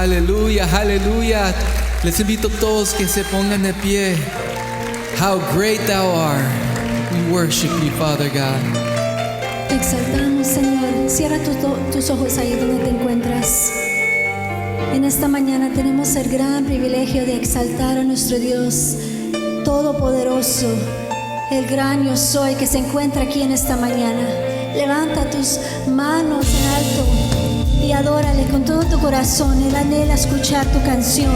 Aleluya, aleluya. Les invito a todos que se pongan de pie. How great thou art. We worship you, Father God. Te exaltamos, Señor. Cierra tus ojos ahí donde te encuentras. En esta mañana tenemos el gran privilegio de exaltar a nuestro Dios Todopoderoso, el gran yo soy que se encuentra aquí en esta mañana. Levanta tus manos en alto y adórale con todo tu corazón. Él anhela escuchar tu canción.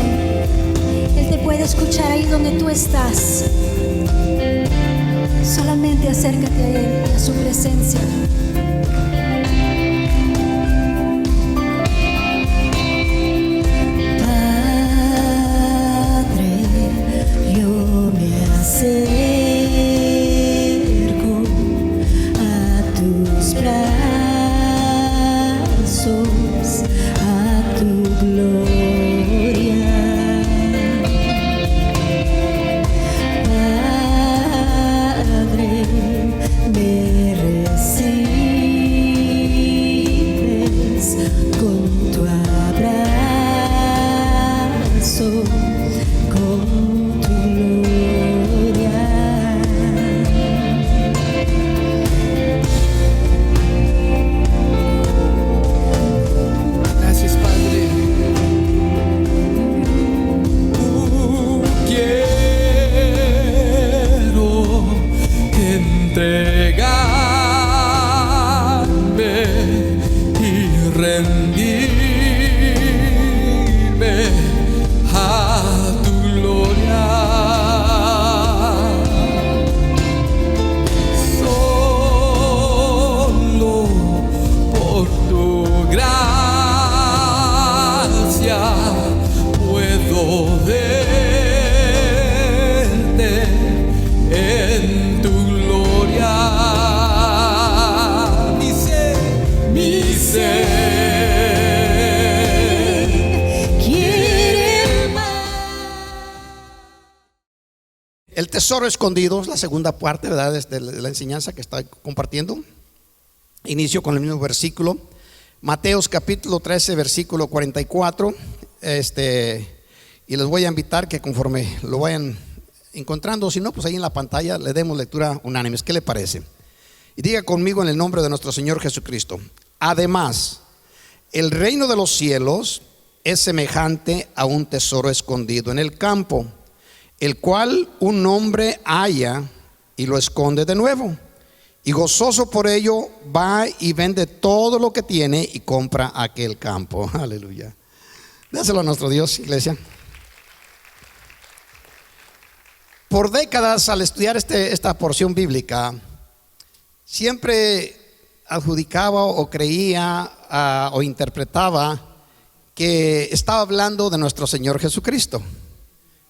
Él te puede escuchar ahí donde tú estás. Solamente acércate a Él y a su presencia. Acerco a tus brazos, a tu gloria. Padre, me recibes con tu abrazo, con tu gloria. Gracias, Padre. Quiero entregarme y rendirme a tu gloria. Solo por tu gracia puedo verte en tu gloria. Mi ser quiere más. El tesoro escondido es la segunda parte, ¿verdad?, de la enseñanza que está compartiendo. Inicio con el mismo versículo, Mateos capítulo 13, versículo 44. Y les voy a invitar que conforme lo vayan encontrando, si no, pues ahí en la pantalla le demos lectura unánimes. ¿Qué le parece? Y diga conmigo en el nombre de nuestro Señor Jesucristo: además, el reino de los cielos es semejante a un tesoro escondido en el campo, el cual un hombre halla y lo esconde de nuevo, y gozoso por ello va y vende todo lo que tiene y compra aquel campo. Aleluya. Dáselo a nuestro Dios, iglesia. Por décadas, al estudiar esta porción bíblica, siempre adjudicaba o creía o interpretaba que estaba hablando de nuestro Señor Jesucristo,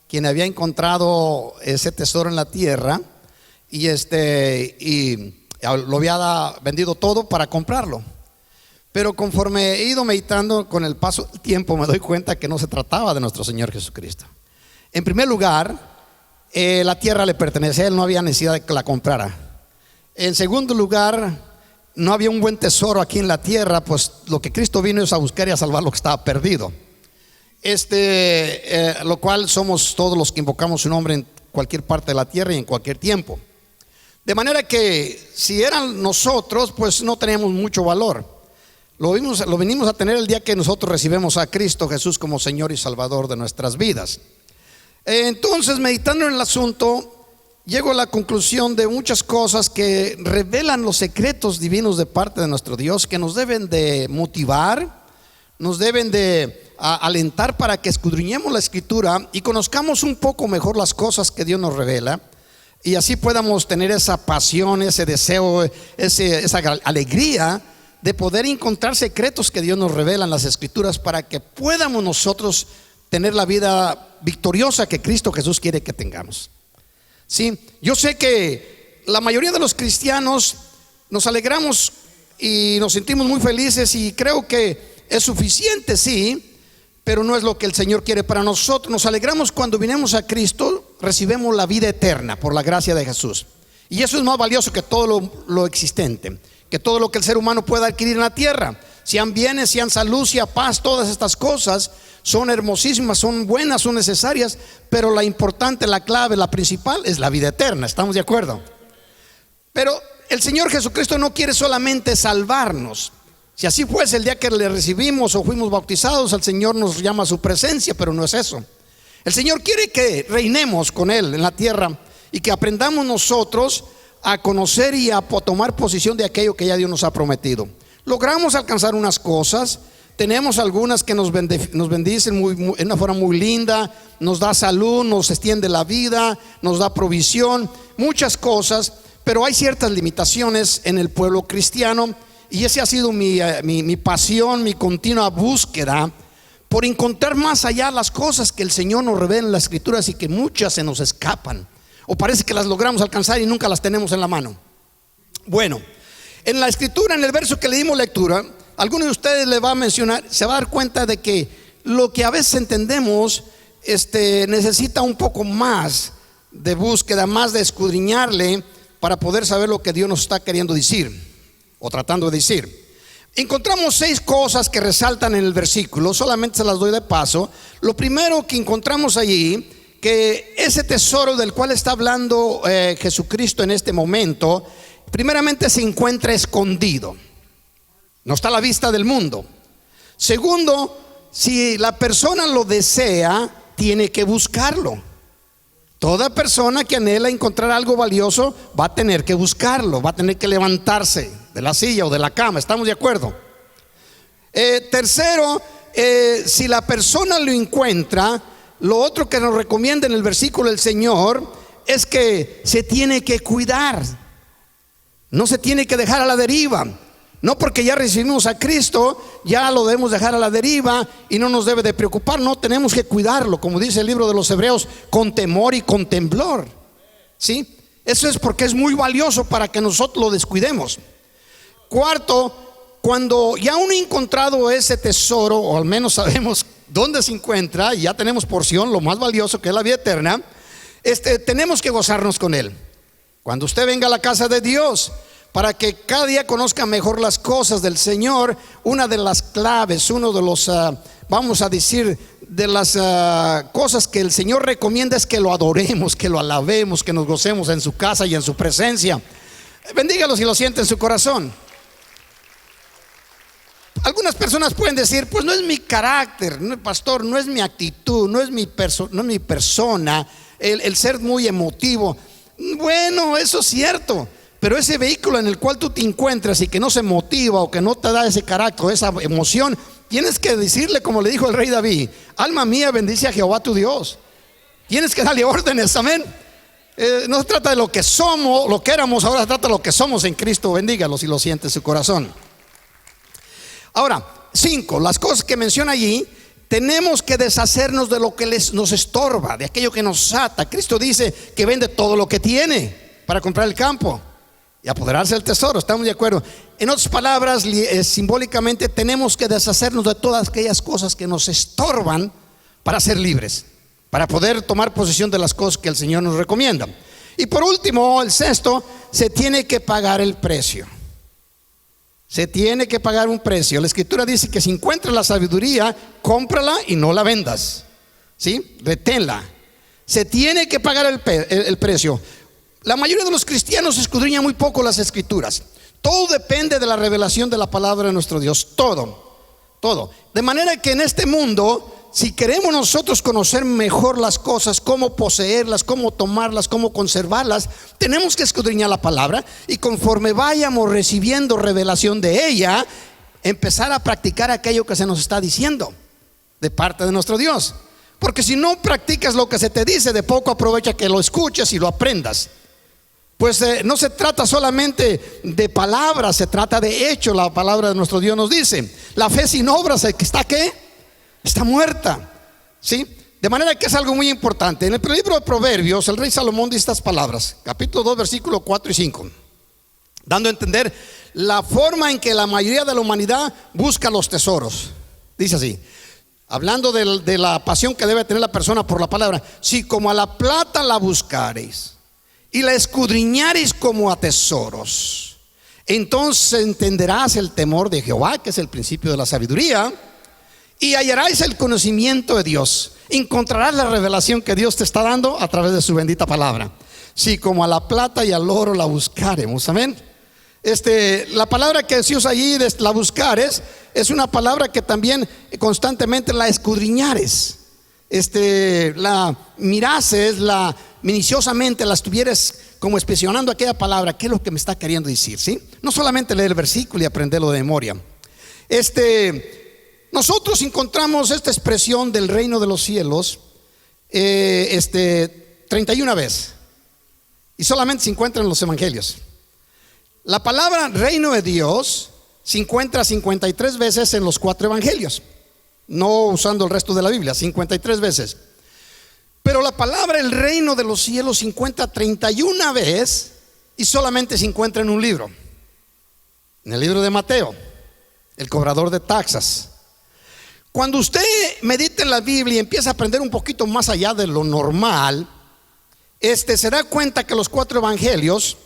quien había encontrado ese tesoro en la tierra y lo había vendido todo para comprarlo. Pero conforme he ido meditando con el paso del tiempo, me doy cuenta que no se trataba de nuestro Señor Jesucristo. En primer lugar, la tierra le pertenecía a Él, no había necesidad de que la comprara. En segundo lugar, no había un buen tesoro aquí en la tierra, pues lo que Cristo vino es a buscar y a salvar lo que estaba perdido. Lo cual somos todos los que invocamos su nombre en cualquier parte de la tierra y en cualquier tiempo. De manera que si eran nosotros, pues no teníamos mucho valor. Lo venimos a tener el día que nosotros recibimos a Cristo Jesús como Señor y Salvador de nuestras vidas. Entonces, meditando en el asunto, llego a la conclusión de muchas cosas que revelan los secretos divinos de parte de nuestro Dios, que nos deben de motivar, nos deben de alentar para que escudriñemos la Escritura y conozcamos un poco mejor las cosas que Dios nos revela, y así podamos tener esa pasión, ese deseo, esa alegría de poder encontrar secretos que Dios nos revela en las Escrituras, para que podamos nosotros tener la vida victoriosa que Cristo Jesús quiere que tengamos. Sí, yo sé que la mayoría de los cristianos nos alegramos y nos sentimos muy felices, y creo que es suficiente, sí, pero no es lo que el Señor quiere para nosotros. Nos alegramos cuando vinimos a Cristo, recibimos la vida eterna por la gracia de Jesús, y eso es más valioso que todo lo existente, que todo lo que el ser humano pueda adquirir en la tierra. sean bienes, sean salud, sea paz, todas estas cosas son hermosísimas, son buenas, son necesarias, pero la importante, la clave, la principal es la vida eterna. ¿Estamos de acuerdo? Pero el Señor Jesucristo no quiere solamente salvarnos. Si así fuese, el día que le recibimos o fuimos bautizados, el Señor nos llama a su presencia, pero no es eso. El Señor quiere que reinemos con Él en la tierra y que aprendamos nosotros a conocer y a tomar posición de aquello que ya Dios nos ha prometido. Logramos alcanzar unas cosas, tenemos algunas que nos bendicen en una forma muy linda, nos da salud, nos extiende la vida, nos da provisión, muchas cosas, pero hay ciertas limitaciones en el pueblo cristiano, y esa ha sido mi pasión, mi continua búsqueda por encontrar más allá las cosas que el Señor nos revela en las Escrituras y que muchas se nos escapan, o parece que las logramos alcanzar y nunca las tenemos en la mano. Bueno, en la Escritura, en el verso que le dimos lectura, alguno de ustedes le va a mencionar, se va a dar cuenta de que lo que a veces entendemos necesita un poco más de búsqueda, más de escudriñarle para poder saber lo que Dios nos está queriendo decir o tratando de decir. Encontramos 6 cosas que resaltan en el versículo, solamente se las doy de paso. Lo primero que encontramos allí, que ese tesoro del cual está hablando Jesucristo en este momento, primeramente se encuentra escondido, no está a la vista del mundo. Segundo, si la persona lo desea, tiene que buscarlo. Toda persona que anhela encontrar algo valioso va a tener que buscarlo, va a tener que levantarse de la silla o de la cama. ¿Estamos de acuerdo? Tercero, si la persona lo encuentra, lo otro que nos recomienda en el versículo el Señor es que se tiene que cuidar, no se tiene que dejar a la deriva. No porque ya recibimos a Cristo, ya lo debemos dejar a la deriva y no nos debe de preocupar. No, tenemos que cuidarlo, como dice el libro de los Hebreos, con temor y con temblor. ¿Sí? Eso es porque es muy valioso para que nosotros lo descuidemos. Cuarto, cuando ya uno ha encontrado ese tesoro, o al menos sabemos dónde se encuentra, y ya tenemos porción, lo más valioso que es la vida eterna, tenemos que gozarnos con él. Cuando usted venga a la casa de Dios, para que cada día conozca mejor las cosas del Señor, una de las claves, uno de los, vamos a decir, de las cosas que el Señor recomienda es que lo adoremos, que lo alabemos, que nos gocemos en su casa y en su presencia. Bendígalo si lo siente en su corazón. Algunas personas pueden decir, pues no es mi carácter, no, pastor, no es mi actitud, no es mi persona, el ser muy emotivo. Bueno, eso es cierto. Pero ese vehículo en el cual tú te encuentras y que no se motiva o que no te da ese carácter, esa emoción, tienes que decirle como le dijo el rey David: alma mía, bendice a Jehová tu Dios. Tienes que darle órdenes, amén. No se trata de lo que somos, lo que éramos, ahora se trata de lo que somos en Cristo. Bendígalo si lo siente en su corazón. Ahora, 5, las cosas que menciona allí. Tenemos que deshacernos de lo que nos estorba, de aquello que nos ata. Cristo dice que vende todo lo que tiene para comprar el campo y apoderarse del tesoro. ¿Estamos de acuerdo? En otras palabras, simbólicamente tenemos que deshacernos de todas aquellas cosas que nos estorban para ser libres, para poder tomar posesión de las cosas que el Señor nos recomienda. Y por último, el 6, se tiene que pagar el precio. Se tiene que pagar un precio. La Escritura dice que si encuentras la sabiduría, cómprala y no la vendas. ¿Sí? Reténla. Se tiene que pagar el precio. La mayoría de los cristianos escudriñan muy poco las Escrituras. Todo depende de la revelación de la palabra de nuestro Dios. Todo. De manera que en este mundo, si queremos nosotros conocer mejor las cosas, cómo poseerlas, cómo tomarlas, cómo conservarlas, tenemos que escudriñar la palabra, y conforme vayamos recibiendo revelación de ella, empezar a practicar aquello que se nos está diciendo de parte de nuestro Dios. Porque si no practicas lo que se te dice, de poco aprovecha que lo escuches y lo aprendas. Pues no se trata solamente de palabras, se trata de hecho. La palabra de nuestro Dios nos dice: la fe sin obras, ¿está qué? Está muerta. ¿Sí? De manera que es algo muy importante. En el libro de Proverbios, el rey Salomón dice estas palabras, capítulo 2, versículos 4 y 5, dando a entender la forma en que la mayoría de la humanidad busca los tesoros. Dice así, hablando de la pasión que debe tener la persona por la palabra: si como a la plata la buscareis y la escudriñareis como a tesoros, entonces entenderás el temor de Jehová, que es el principio de la sabiduría, y hallarás el conocimiento de Dios. Encontrarás la revelación que Dios te está dando a través de su bendita palabra. Sí, como a la plata y al oro la buscaremos. Amén. La palabra que se usa allí de la buscares es una palabra que también constantemente la escudriñares. La mirases, la minuciosamente la estuvieras como inspeccionando aquella palabra. ¿Qué es lo que me está queriendo decir? ¿Sí? No solamente leer el versículo y aprenderlo de memoria. Nosotros encontramos esta expresión del reino de los cielos 31 veces, y solamente se encuentra en los evangelios. La palabra reino de Dios se encuentra 53 veces en los 4 evangelios, no usando el resto de la Biblia, 53 veces. Pero la palabra el reino de los cielos se encuentra 31 veces y solamente se encuentra en un libro, en el libro de Mateo, el cobrador de taxas. Cuando usted medita en la Biblia y empieza a aprender un poquito más allá de lo normal, se da cuenta que los 4 evangelios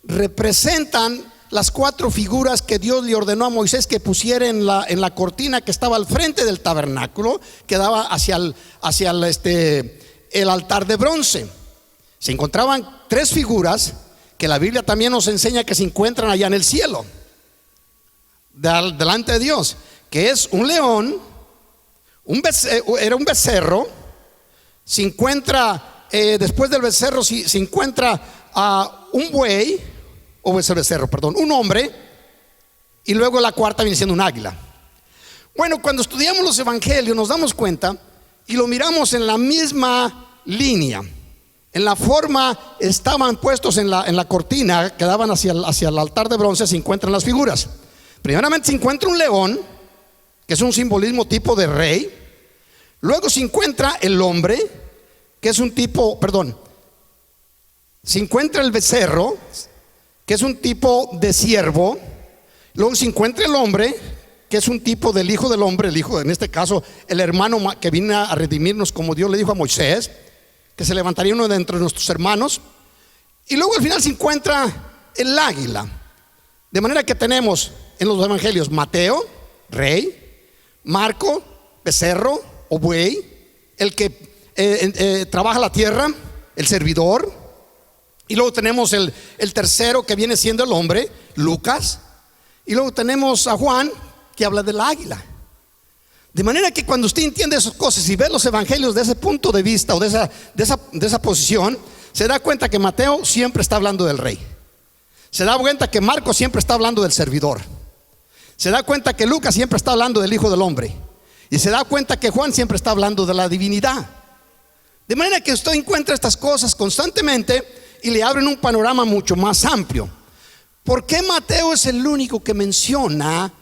representan las 4 figuras que Dios le ordenó a Moisés que pusiera en la cortina que estaba al frente del tabernáculo, que daba hacia el altar de bronce. Se encontraban 3 figuras que la Biblia también nos enseña que se encuentran allá en el cielo, delante de Dios, que es un león, era un becerro. Se encuentra después del becerro se encuentra un buey, o es el becerro, perdón, un hombre, y luego la cuarta viene siendo un águila. Bueno, cuando estudiamos los evangelios nos damos cuenta y lo miramos en la misma línea, en la forma estaban puestos en la cortina que daban hacia el altar de bronce. Se encuentran las figuras. Primeramente se encuentra un león, que es un simbolismo tipo de rey. Luego se encuentra el hombre, que es un tipo, se encuentra el becerro, que es un tipo de siervo. Luego se encuentra el hombre, que es un tipo del hijo del hombre, el hijo, en este caso el hermano que vino a redimirnos, como Dios le dijo a Moisés, que se levantaría uno de entre nuestros hermanos. Y luego al final se encuentra el águila. De manera que tenemos en los evangelios Mateo, rey; Marco, becerro o buey, el que trabaja la tierra, el servidor; y luego tenemos el tercero, que viene siendo el hombre, Lucas; y luego tenemos a Juan, que habla del águila. De manera que cuando usted entiende esas cosas y ve los evangelios de ese punto de vista o de esa posición, se da cuenta que Mateo siempre está hablando del rey. Se da cuenta que Marcos siempre está hablando del servidor. Se da cuenta que Lucas siempre está hablando del hijo del hombre. Y se da cuenta que Juan siempre está hablando de la divinidad. De manera que usted encuentra estas cosas constantemente y le abren un panorama mucho más amplio. ¿Por qué Mateo es el único que menciona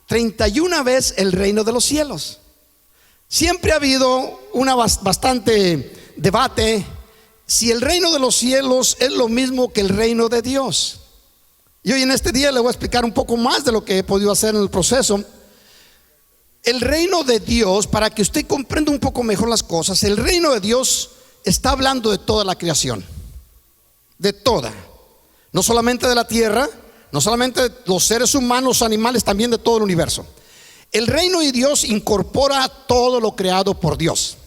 31 veces el reino de los cielos? Siempre ha habido bastante debate si el reino de los cielos es lo mismo que el reino de Dios. Y hoy en este día le voy a explicar un poco más de lo que he podido hacer en el proceso. El reino de Dios, para que usted comprenda un poco mejor las cosas, el reino de Dios está hablando de toda la creación, de toda, no solamente de la tierra, no solamente de los seres humanos, animales, también de todo el universo. El reino de Dios incorpora todo lo creado por Dios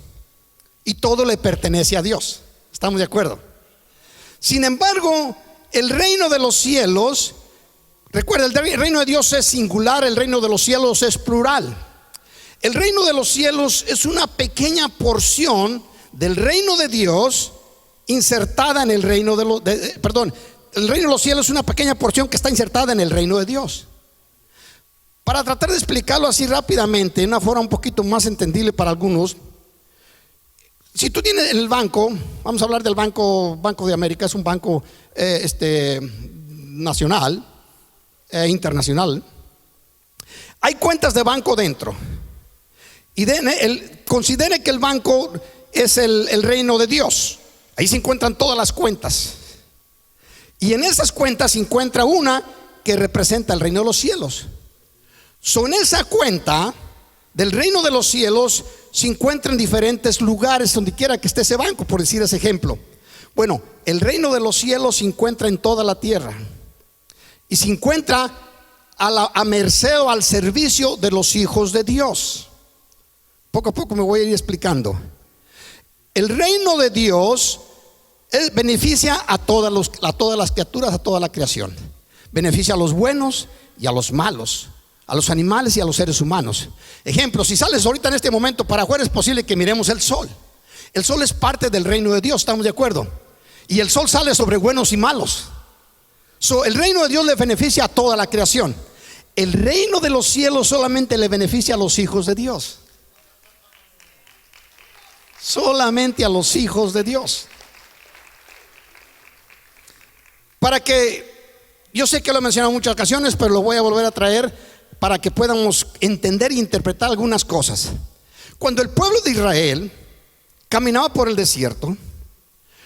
y todo le pertenece a Dios. ¿Estamos de acuerdo? Sin embargo, el reino de los cielos, recuerda, el reino de Dios es singular, el reino de los cielos es plural. El reino de los cielos es una pequeña porción del reino de Dios insertada en el reino de el reino de los cielos es una pequeña porción que está insertada en el reino de Dios. Para tratar de explicarlo así rápidamente, de una forma un poquito más entendible para algunos, si tú tienes el banco, vamos a hablar del Banco de América, es un banco nacional, internacional. Hay cuentas de banco dentro. Y considere que el banco es el reino de Dios. Ahí se encuentran todas las cuentas. Y en esas cuentas se encuentra una que representa el reino de los cielos. En esa cuenta del reino de los cielos se encuentra en diferentes lugares, donde quiera que esté ese banco, por decir ese ejemplo. Bueno, el reino de los cielos se encuentra en toda la tierra. y se encuentra a merced o al servicio de los hijos de Dios. Poco a poco me voy a ir explicando. El reino de Dios beneficia a todas las criaturas, a toda la creación. Beneficia a los buenos y a los malos, a los animales y a los seres humanos. Ejemplo, si sales ahorita en este momento para afuera, es posible que miremos el sol. El sol es parte del reino de Dios, ¿estamos de acuerdo? Y el sol sale sobre buenos y malos. El reino de Dios le beneficia a toda la creación. El reino de los cielos solamente le beneficia a los hijos de Dios. Solamente a los hijos de Dios. Para que, yo sé que lo he mencionado en muchas ocasiones, pero lo voy a volver a traer para que podamos entender e interpretar algunas cosas. Cuando el pueblo de Israel caminaba por el desierto,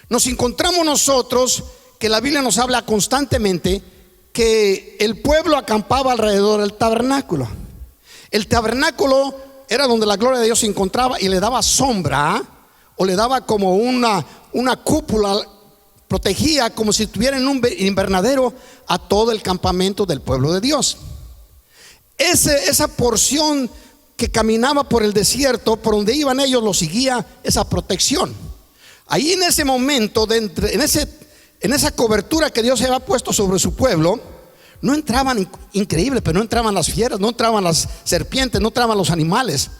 nos encontramos nosotros que la Biblia nos habla constantemente que el pueblo acampaba alrededor del tabernáculo. El tabernáculo era donde la gloria de Dios se encontraba y le daba sombra, o le daba como una cúpula, protegía como si estuviera en un invernadero a todo el campamento del pueblo de Dios. Esa porción que caminaba por el desierto, por donde iban ellos, lo seguía esa protección. Ahí en ese momento, en esa cobertura que Dios había puesto sobre su pueblo, no entraban, increíble, pero no entraban las fieras, no entraban las serpientes, no entraban los animales,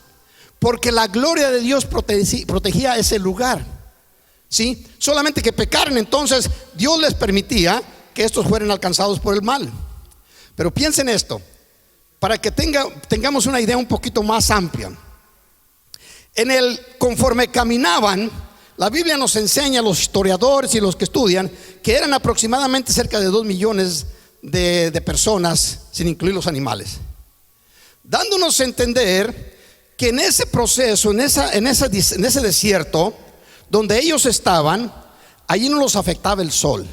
porque la gloria de Dios protegía ese lugar. ¿Sí? Solamente que pecaran, entonces Dios les permitía que estos fueran alcanzados por el mal. Pero piensen esto, para que tengamos una idea un poquito más amplia. Conforme caminaban, la Biblia nos enseña, los historiadores y los que estudian, que eran aproximadamente cerca de 2 millones de personas, sin incluir los animales, dándonos a entender que en ese proceso, en ese desierto donde ellos estaban, allí no los afectaba el sol.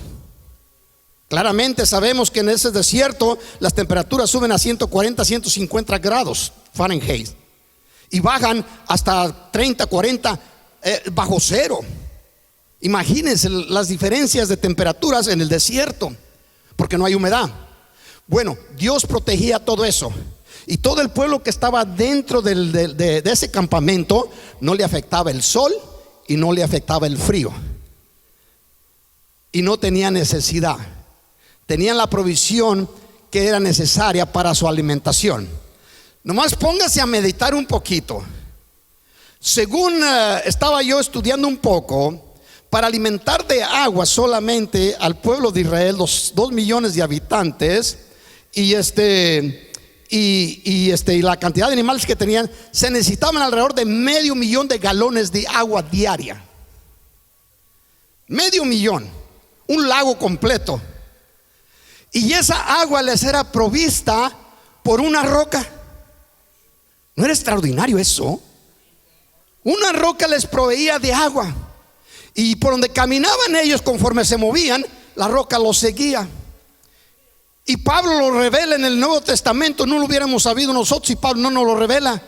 Claramente sabemos que en ese desierto las temperaturas suben a 140, 150 grados Fahrenheit y bajan hasta 30, 40 bajo cero. Imagínense las diferencias de temperaturas en el desierto, porque no hay humedad. Bueno, Dios protegía todo eso, y todo el pueblo que estaba dentro de ese campamento no le afectaba el sol y no le afectaba el frío, y no tenía necesidad. Tenían la provisión que era necesaria para su alimentación. Nomás póngase a meditar un poquito. Según estaba yo estudiando un poco, para alimentar de agua solamente al pueblo de Israel, los 2 millones de habitantes, y la cantidad de animales que tenían, se necesitaban alrededor de 500,000 de galones de agua diaria. 500,000, un lago completo. Y esa agua les era provista por una roca. ¿No era extraordinario eso? Una roca les proveía de agua, y por donde caminaban ellos, conforme se movían, la roca los seguía. Y Pablo lo revela en el Nuevo Testamento. No lo hubiéramos sabido nosotros si Pablo no nos lo revela.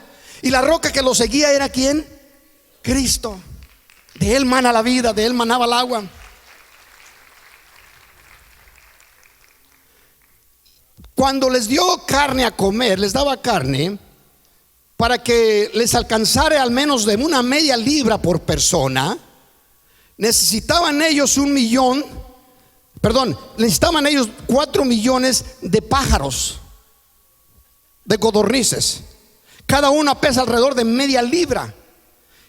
Y la roca que los seguía era ¿quién? Cristo. De él mana la vida, de él manaba el agua. Cuando les dio carne a comer, les daba carne para que les alcanzara al menos de una media libra por persona. Necesitaban ellos necesitaban ellos 4 millones de pájaros, de codornices. Cada una pesa alrededor de media libra.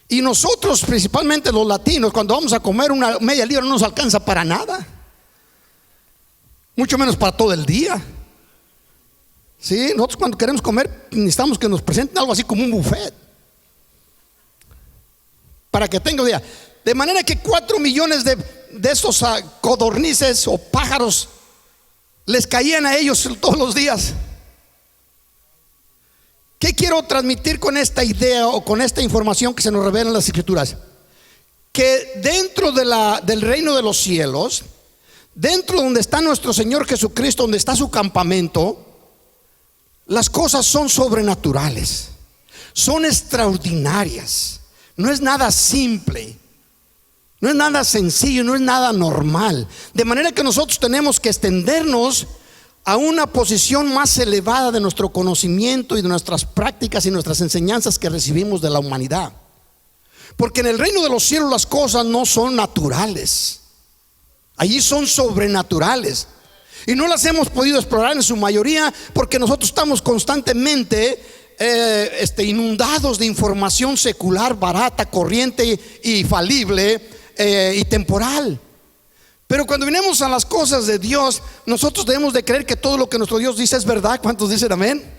Y nosotros, principalmente los latinos, cuando vamos a comer una media libra no nos alcanza para nada, mucho menos para todo el día. Sí, nosotros cuando queremos comer necesitamos que nos presenten algo así como un buffet, para que tenga idea. De manera que 4 millones de esos codornices o pájaros les caían a ellos todos los días. ¿Qué quiero transmitir con esta idea o con esta información que se nos revela en las Escrituras? Que dentro del reino de los cielos, dentro donde está nuestro Señor Jesucristo, donde está su campamento, las cosas son sobrenaturales, son extraordinarias. No es nada simple, no es nada sencillo, no es nada normal. De manera que nosotros tenemos que extendernos a una posición más elevada de nuestro conocimiento y de nuestras prácticas y nuestras enseñanzas que recibimos de la humanidad. Porque en el reino de los cielos las cosas no son naturales, allí son sobrenaturales. Y no las hemos podido explorar en su mayoría porque nosotros estamos constantemente inundados de información secular, barata, corriente y falible y temporal. Pero cuando venimos a las cosas de Dios, nosotros debemos de creer que todo lo que nuestro Dios dice es verdad. ¿Cuántos dicen amén?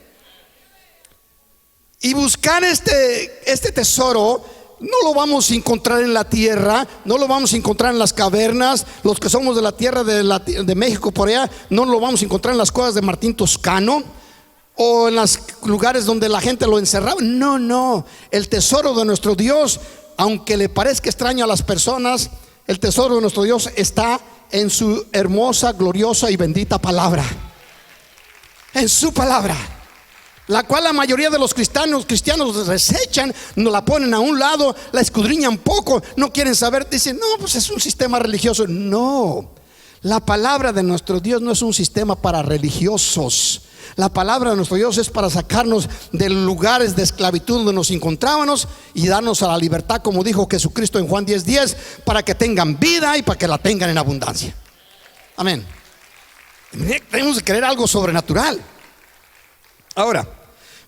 Y buscar este tesoro no lo vamos a encontrar en la tierra, no lo vamos a encontrar en las cavernas. Los que somos de la tierra de México por allá, no lo vamos a encontrar en las cuevas de Martín Toscano o en los lugares donde la gente lo encerraba. No, el tesoro de nuestro Dios, aunque le parezca extraño a las personas, el tesoro de nuestro Dios está en su hermosa, gloriosa y bendita palabra. En su palabra, la cual la mayoría de los cristianos desechan, no la ponen a un lado, la escudriñan poco, no quieren saber, dicen, no, pues es un sistema religioso. No, la palabra de nuestro Dios no es un sistema para religiosos. La palabra de nuestro Dios es para sacarnos de lugares de esclavitud donde nos encontrábamos y darnos a la libertad, como dijo Jesucristo en Juan 10:10, para que tengan vida y para que la tengan en abundancia. Amén. Tenemos que creer algo sobrenatural. Ahora,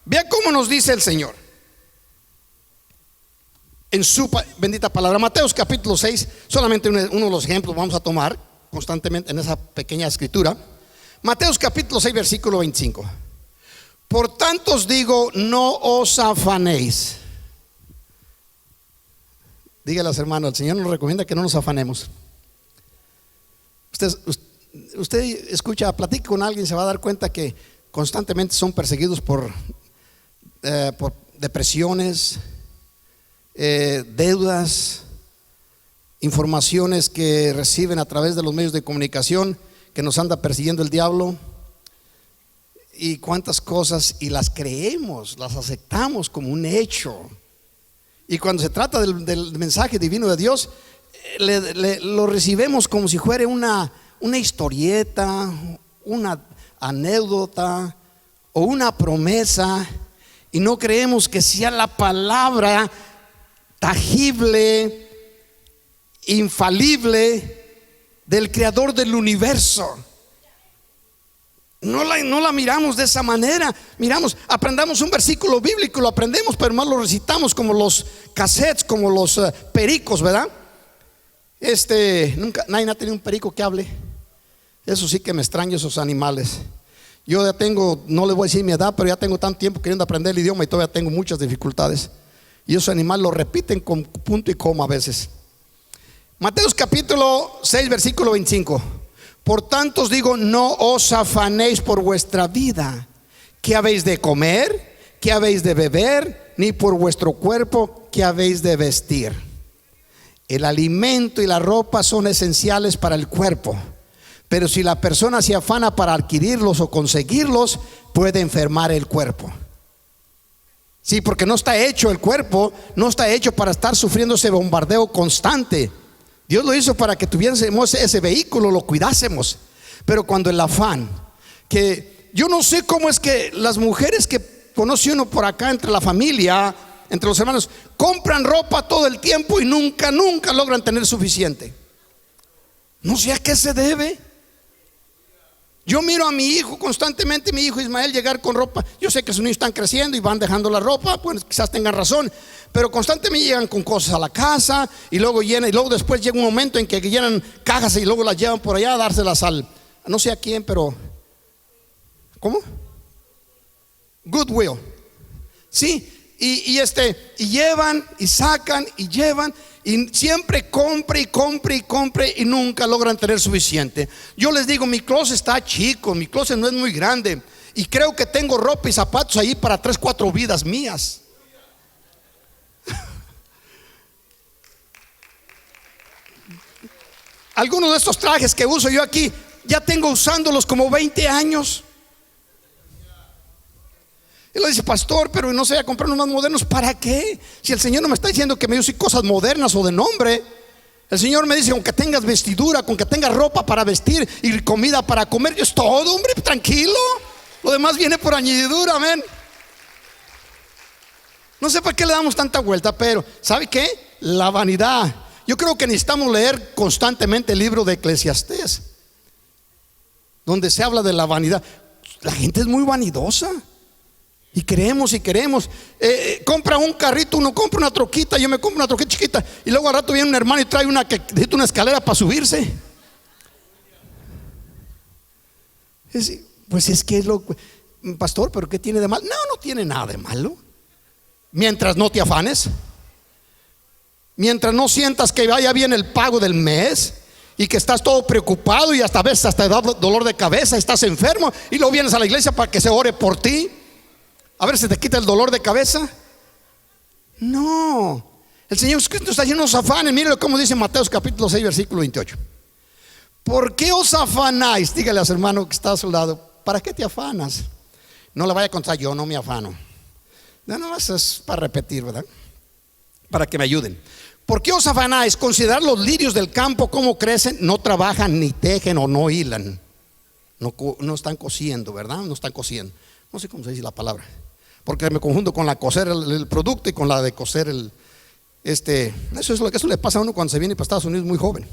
vea cómo nos dice el Señor en su bendita palabra. Mateos capítulo 6, solamente uno de los ejemplos vamos a tomar constantemente en esa pequeña escritura. Mateos capítulo 6 versículo 25. Por tanto os digo, no os afanéis. Dígale a los hermanos, el Señor nos recomienda que no nos afanemos. Usted escucha, platica con alguien, se va a dar cuenta que constantemente son perseguidos por depresiones, deudas, informaciones que reciben a través de los medios de comunicación, que nos anda persiguiendo el diablo, y cuántas cosas, y las creemos, las aceptamos como un hecho. Y cuando se trata del mensaje divino de Dios, lo recibimos como si fuera una historieta, una anécdota o una promesa, y no creemos que sea la palabra tangible, infalible del creador del universo. No la miramos de esa manera. Aprendamos un versículo bíblico, lo aprendemos, pero más lo recitamos como los cassettes, como los pericos, ¿verdad? Nunca nadie ha tenido un perico que hable. Eso sí que me extraño, esos animales. Yo ya tengo, no les voy a decir mi edad, pero ya tengo tanto tiempo queriendo aprender el idioma y todavía tengo muchas dificultades. Y esos animales lo repiten con punto y coma a veces. Mateos capítulo 6 versículo 25. Por tanto os digo, no os afanéis por vuestra vida, qué habéis de comer, qué habéis de beber, ni por vuestro cuerpo, qué habéis de vestir. El alimento y la ropa son esenciales para el cuerpo, pero si la persona se afana para adquirirlos o conseguirlos, puede enfermar el cuerpo. Sí, porque no está hecho el cuerpo, no está hecho para estar sufriendo ese bombardeo constante. Dios lo hizo para que tuviésemos ese vehículo, lo cuidásemos. Pero cuando el afán, que yo no sé cómo es que las mujeres que conoce uno por acá entre la familia, entre los hermanos, compran ropa todo el tiempo y nunca logran tener suficiente. No sé a qué se debe. Yo miro a mi hijo constantemente, mi hijo Ismael, llegar con ropa. Yo sé que sus niños están creciendo y van dejando la ropa, pues quizás tengan razón, pero constantemente llegan con cosas a la casa y luego llenan, y luego después llega un momento en que llenan cajas y luego las llevan por allá a dárselas al, no sé a quién, pero ¿cómo? Goodwill. Sí, y llevan y sacan y llevan. Y siempre compre y nunca logran tener suficiente. Yo les digo, mi closet está chico, mi closet no es muy grande, y creo que tengo ropa y zapatos ahí para 3-4 vidas mías. Algunos de estos trajes que uso yo aquí, ya tengo usándolos como 20 años. Él le dice, pastor, pero no se vaya a comprar unos más modernos. ¿Para qué? Si el Señor no me está diciendo que me use cosas modernas o de nombre. El Señor me dice, con que tengas vestidura, con que tengas ropa para vestir y comida para comer, yo es todo, hombre, tranquilo. Lo demás viene por añadidura, amén. No sé para qué le damos tanta vuelta, pero ¿sabe qué? La vanidad. Yo creo que necesitamos leer constantemente el libro de Eclesiastés, donde se habla de la vanidad. La gente es muy vanidosa. Y queremos. Compra un carrito, uno compra una troquita, yo me compro una troquita chiquita, y luego al rato viene un hermano y trae una que necesita una escalera para subirse. Pues es que es lo, pastor, pero ¿qué tiene de malo? No tiene nada de malo. Mientras no te afanes, mientras no sientas que vaya bien el pago del mes y que estás todo preocupado y hasta a veces hasta te da dolor de cabeza, estás enfermo y luego vienes a la iglesia para que se ore por ti, a ver si te quita el dolor de cabeza. No, el Señor Jesucristo está lleno de afanes. Mire cómo dice Mateo capítulo 6 versículo 28. ¿Por qué os afanáis? Dígale a su hermano que está a su lado, ¿para qué te afanas? No le vaya a contar, yo no me afano. No, eso es para repetir, ¿verdad? Para que me ayuden. ¿Por qué os afanáis? Considerad los lirios del campo, cómo crecen, no trabajan, ni tejen o no hilan. No están cosiendo, ¿verdad? No están cosiendo. No sé cómo se dice la palabra, porque me confundo con la coser el producto y con la de coser eso es lo que eso le pasa a uno cuando se viene para Estados Unidos muy joven.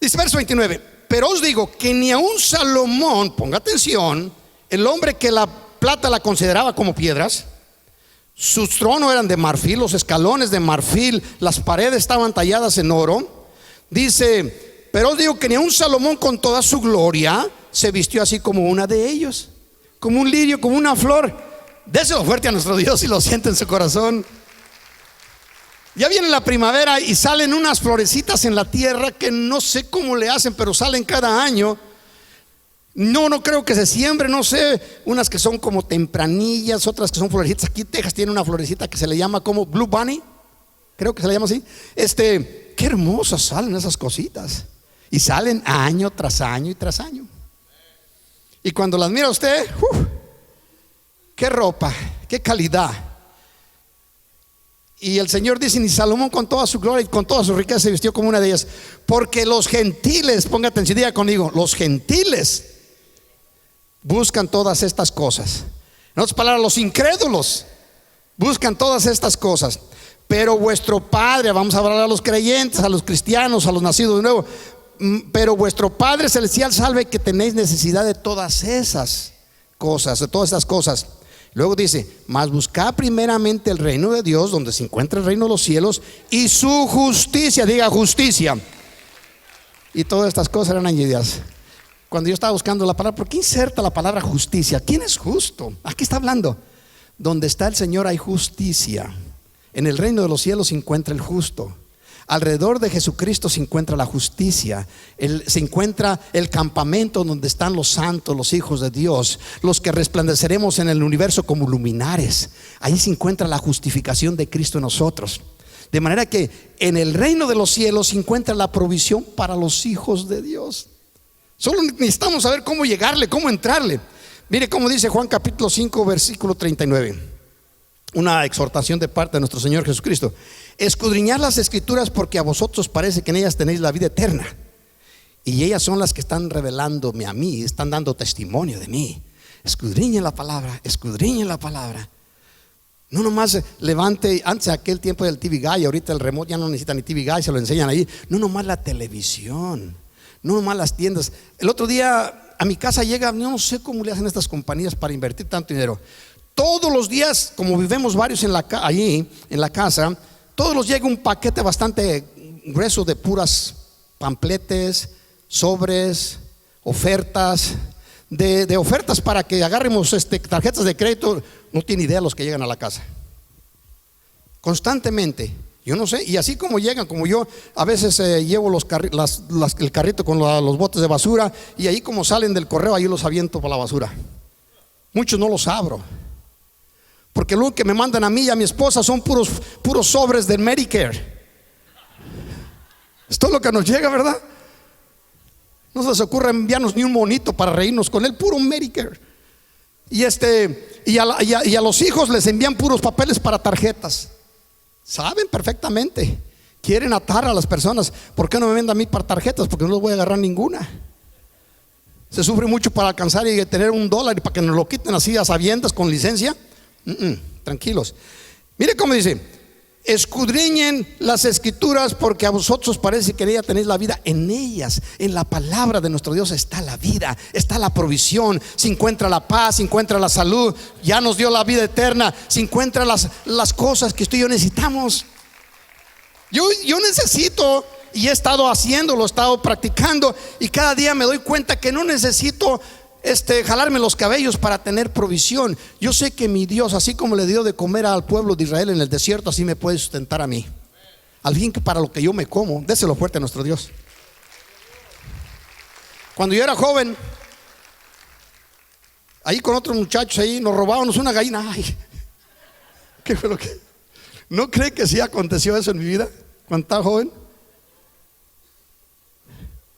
Dice verso 29, pero os digo que ni aun Salomón, ponga atención, el hombre que la plata la consideraba como piedras, sus tronos eran de marfil, los escalones de marfil, las paredes estaban talladas en oro. Dice, pero os digo que ni aun Salomón con toda su gloria se vistió así como una de ellos, como un lirio, como una flor. Déselo fuerte a nuestro Dios y lo siente en su corazón. Ya viene la primavera y salen unas florecitas en la tierra que no sé cómo le hacen, pero salen cada año. No creo que se siembre, no sé, unas que son como tempranillas, otras que son florecitas. Aquí en Texas tiene una florecita que se le llama como Blue Bunny, creo que se le llama así. Qué hermosas salen esas cositas. Y salen año tras año y tras año. Y cuando las mira usted, qué ropa, qué calidad. Y el Señor dice, ni Salomón con toda su gloria y con toda su riqueza se vistió como una de ellas. Porque los gentiles, ponga atención, diga conmigo, los gentiles buscan todas estas cosas. En otras palabras, los incrédulos buscan todas estas cosas. Pero vuestro Padre, vamos a hablar a los creyentes, a los cristianos, a los nacidos de nuevo, pero vuestro Padre celestial sabe que tenéis necesidad de todas esas cosas, de todas estas cosas. Luego dice, mas buscad primeramente el reino de Dios, donde se encuentra el reino de los cielos, y su justicia, diga justicia. Y todas estas cosas eran añadidas. Cuando yo estaba buscando la palabra, ¿por qué inserta la palabra justicia? ¿Quién es justo? ¿A qué está hablando? Donde está el Señor hay justicia. En el reino de los cielos se encuentra el justo. Alrededor de Jesucristo se encuentra la justicia. Se encuentra el campamento donde están los santos, los hijos de Dios, los que resplandeceremos en el universo como luminares. Ahí se encuentra la justificación de Cristo en nosotros. De manera que en el reino de los cielos se encuentra la provisión para los hijos de Dios. Solo necesitamos saber cómo llegarle, cómo entrarle. Mire cómo dice Juan capítulo 5 versículo 39. Una exhortación de parte de nuestro Señor Jesucristo. Escudriñad las escrituras, porque a vosotros parece que en ellas tenéis la vida eterna, y ellas son las que están revelándome a mí, están dando testimonio de mí. Escudriñen la palabra, escudriñen la palabra. No nomás levante, antes aquel tiempo del TV Guide, ahorita el remote ya no necesita ni TV Guide, se lo enseñan ahí. No nomás la televisión, no nomás las tiendas. El otro día a mi casa llega, no sé cómo le hacen estas compañías para invertir tanto dinero. Todos los días, como vivimos varios allí en la casa, todos los llega un paquete bastante grueso de puras pampletes, sobres, ofertas, de ofertas para que agarremos tarjetas de crédito. No tiene idea los que llegan a la casa. Constantemente, yo no sé, y así como llegan, como yo a veces llevo el carrito con los botes de basura, y ahí como salen del correo, ahí los aviento para la basura. Muchos no los abro, porque lo que me mandan a mí y a mi esposa son puros sobres del Medicare. Esto es lo que nos llega, ¿verdad? No se les ocurre enviarnos ni un monito para reírnos con él, puro Medicare. Y a los hijos les envían puros papeles para tarjetas. Saben perfectamente quieren atar a las personas. ¿Por qué no me venden a mí para tarjetas? Porque no les voy a agarrar ninguna. Se sufre mucho para alcanzar y tener $1 y para que nos lo quiten así a sabiendas con licencia. Tranquilos. Mire cómo dice: escudriñen las escrituras, porque a vosotros parece que ya tenéis la vida. En ellas, en la palabra de nuestro Dios, está la vida, está la provisión, se encuentra la paz, se encuentra la salud. Ya nos dio la vida eterna, se encuentran las cosas que usted y yo necesitamos. Yo necesito, y he estado haciéndolo, he estado practicando, y cada día me doy cuenta que no necesito jalarme los cabellos para tener provisión. Yo sé que mi Dios, así como le dio de comer al pueblo de Israel en el desierto, así me puede sustentar a mí. Al fin que para lo que yo me como, déselo fuerte a nuestro Dios. Cuando yo era joven, ahí con otros muchachos ahí, nos robábamos una gallina. Ay, ¿qué fue lo que? ¿No cree que sí aconteció eso en mi vida cuando estaba joven?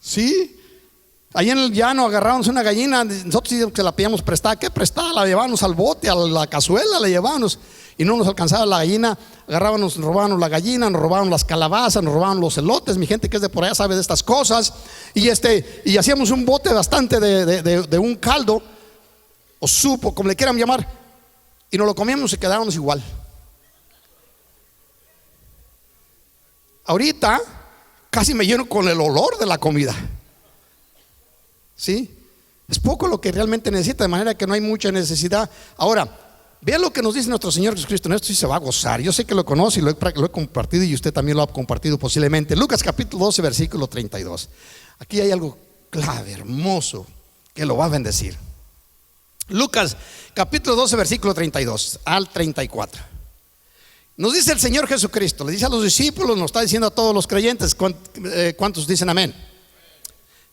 Sí. Ahí en el llano agarrábamos una gallina. Nosotros sí que la pedíamos prestada. ¿Qué prestada? La llevábamos al bote, a la cazuela la llevábamos. Y no nos alcanzaba la gallina. Nos robábamos la gallina, nos robaban las calabazas, nos robaban los elotes. Mi gente que es de por allá sabe de estas cosas. Y hacíamos un bote bastante de un caldo, o supo, como le quieran llamar. Y nos lo comíamos y quedábamos igual. Ahorita casi me lleno con el olor de la comida. ¿Sí? Es poco lo que realmente necesita, de manera que no hay mucha necesidad. Ahora, vean lo que nos dice nuestro Señor Jesucristo. En esto sí se va a gozar. Yo sé que lo conoce y lo he compartido, y usted también lo ha compartido posiblemente. Lucas capítulo 12, versículo 32. Aquí hay algo clave, hermoso, que lo va a bendecir. Lucas capítulo 12, versículo 32 al 34. Nos dice el Señor Jesucristo, le dice a los discípulos, nos está diciendo a todos los creyentes. ¿Cuántos dicen amén?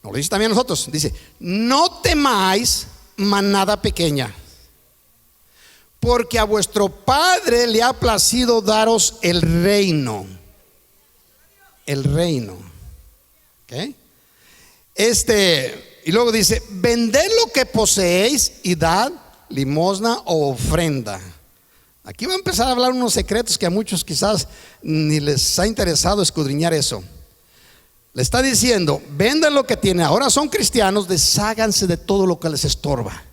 Nos lo dice también a nosotros. Dice: no temáis, manada pequeña, porque a vuestro Padre le ha placido daros el reino. El reino. ¿Okay? Y luego dice: vended lo que poseéis y dad limosna o ofrenda. Aquí va a empezar a hablar unos secretos que a muchos quizás ni les ha interesado escudriñar eso. Le está diciendo: vendan lo que tienen. Ahora son cristianos, desháganse de todo lo que les estorba.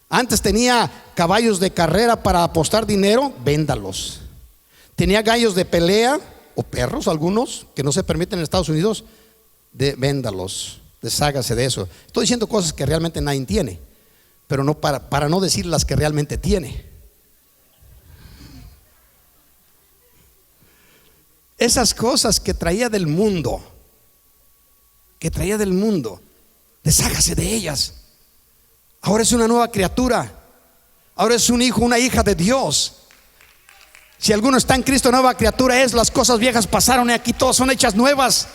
Antes tenía caballos de carrera para apostar dinero, véndalos. Tenía gallos de pelea, o perros algunos, que no se permiten en Estados Unidos, véndalos, deshágase de eso. Estoy diciendo cosas que realmente nadie tiene, pero no para no decir las que realmente tiene. Esas cosas que traía del mundo, deshágase de ellas. Ahora es una nueva criatura. Ahora es un hijo, una hija de Dios. Si alguno está en Cristo, nueva criatura es. Las cosas viejas pasaron y aquí todas son hechas nuevas.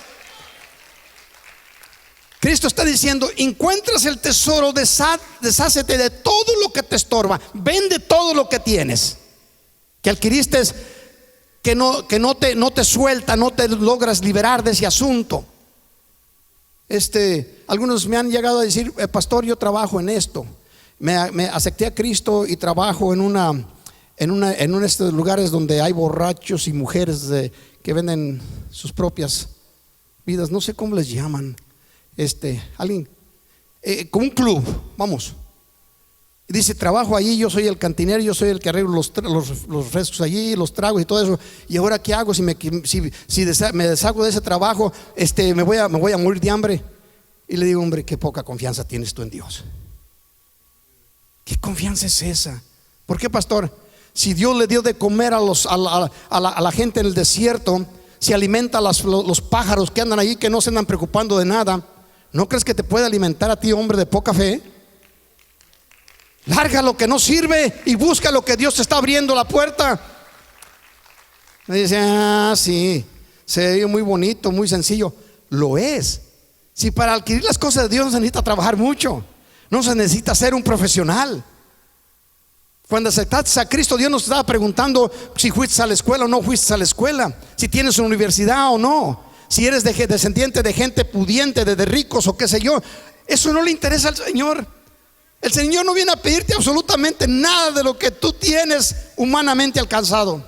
Cristo está diciendo: encuentras el tesoro, deshácete de todo lo que te estorba. Vende todo lo que tienes, que adquiriste, que no te suelta, no te logras liberar de ese asunto. Algunos me han llegado a decir: pastor, yo trabajo en esto, me acepté a Cristo y trabajo en estos lugares donde hay borrachos y mujeres que venden sus propias vidas. No sé cómo les llaman. Alguien como un club, vamos. Dice: trabajo allí, yo soy el cantinero, yo soy el que arreglo los frescos allí, los tragos y todo eso. Y ahora ¿qué hago? Si me deshago de ese trabajo, me voy a morir de hambre. Y le digo: hombre, qué poca confianza tienes tú en Dios. ¿Qué confianza es esa? ¿Por qué, pastor? Si Dios le dio de comer a la gente en el desierto, si alimenta a los pájaros que andan ahí, que no se andan preocupando de nada, ¿no crees que te puede alimentar a ti, hombre de poca fe? Larga lo que no sirve y busca lo que Dios te está abriendo la puerta. Me dice: sí, se ve muy bonito, muy sencillo. Lo es. Si para adquirir las cosas de Dios no se necesita trabajar mucho, no se necesita ser un profesional. Cuando aceptaste a Cristo, Dios nos estaba preguntando si fuiste a la escuela o no fuiste a la escuela, si tienes una universidad o no, si eres descendiente de gente pudiente, de ricos o qué sé yo. Eso no le interesa al Señor. El Señor no viene a pedirte absolutamente nada de lo que tú tienes humanamente alcanzado.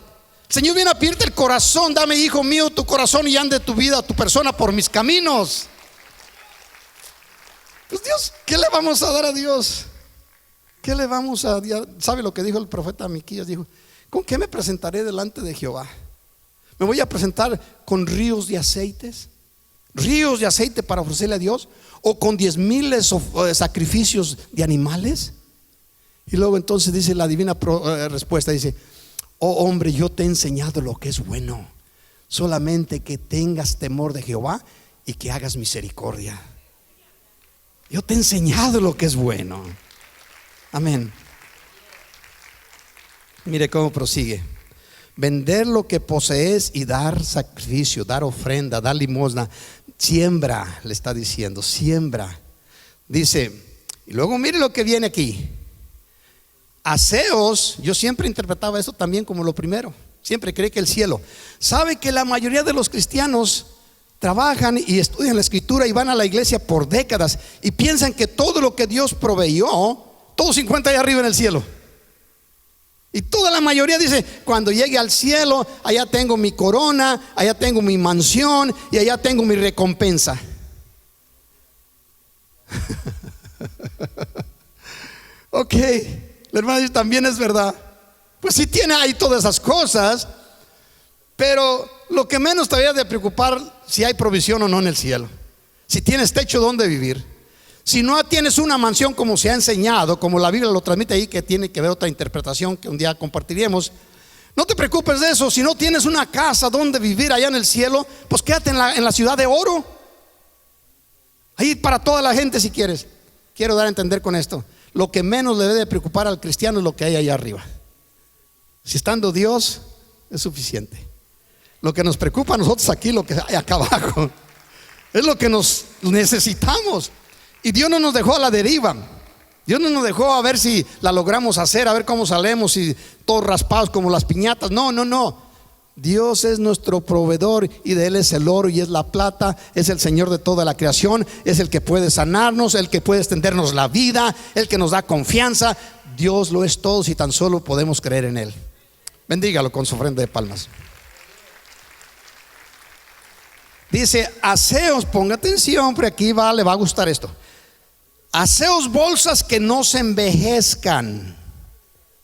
El Señor viene a pedirte el corazón. Dame, hijo mío, tu corazón y ande tu vida, tu persona por mis caminos. Pues Dios, ¿qué le vamos a dar a Dios? ¿Qué le vamos a dar? ¿Sabe lo que dijo el profeta Miquías? Dijo: ¿con qué me presentaré delante de Jehová? ¿Me voy a presentar con ríos de aceites? ¿Ríos de aceite para ofrecerle a Dios? ¿O con 10,000 sacrificios de animales? Y luego entonces dice la divina respuesta, dice: oh hombre, yo te he enseñado lo que es bueno, solamente que tengas temor de Jehová y que hagas misericordia. Yo te he enseñado lo que es bueno. Amén. Mire cómo prosigue: vender lo que posees y dar sacrificio, dar ofrenda, dar limosna. Siembra, le está diciendo, siembra. Dice, y luego mire lo que viene aquí: aseos. Yo siempre interpretaba eso también como lo primero. Siempre creí que el cielo. ¿Sabe que la mayoría de los cristianos trabajan y estudian la escritura y van a la iglesia por décadas y piensan que todo lo que Dios proveyó, todo se encuentra allá arriba en el cielo? Y toda la mayoría dice: cuando llegue al cielo, allá tengo mi corona, allá tengo mi mansión y allá tengo mi recompensa. Ok, la hermana dice: también es verdad. Pues sí tiene ahí todas esas cosas, pero lo que menos te debería de preocupar si hay provisión o no en el cielo. Si tienes techo donde vivir. Si no tienes una mansión como se ha enseñado, como la Biblia lo transmite ahí, que tiene que ver otra interpretación que un día compartiremos, no te preocupes de eso. Si no tienes una casa donde vivir allá en el cielo, pues quédate en la ciudad de oro. Ahí para toda la gente si quieres. Quiero dar a entender con esto: lo que menos le debe de preocupar al cristiano es lo que hay allá arriba. Si estando Dios es suficiente. Lo que nos preocupa a nosotros aquí, lo que hay acá abajo, es lo que nos necesitamos. Y Dios no nos dejó a la deriva. Dios no nos dejó a ver si la logramos hacer, a ver cómo salemos y todos raspados como las piñatas. No, no, no. Dios es nuestro proveedor y de Él es el oro y es la plata. Es el Señor de toda la creación. Es el que puede sanarnos, el que puede extendernos la vida, el que nos da confianza. Dios lo es todo si tan solo podemos creer en Él. Bendígalo con su ofrenda de palmas. Dice: aseos, ponga atención, porque aquí le va a gustar esto. Aseos, bolsas que no se envejezcan,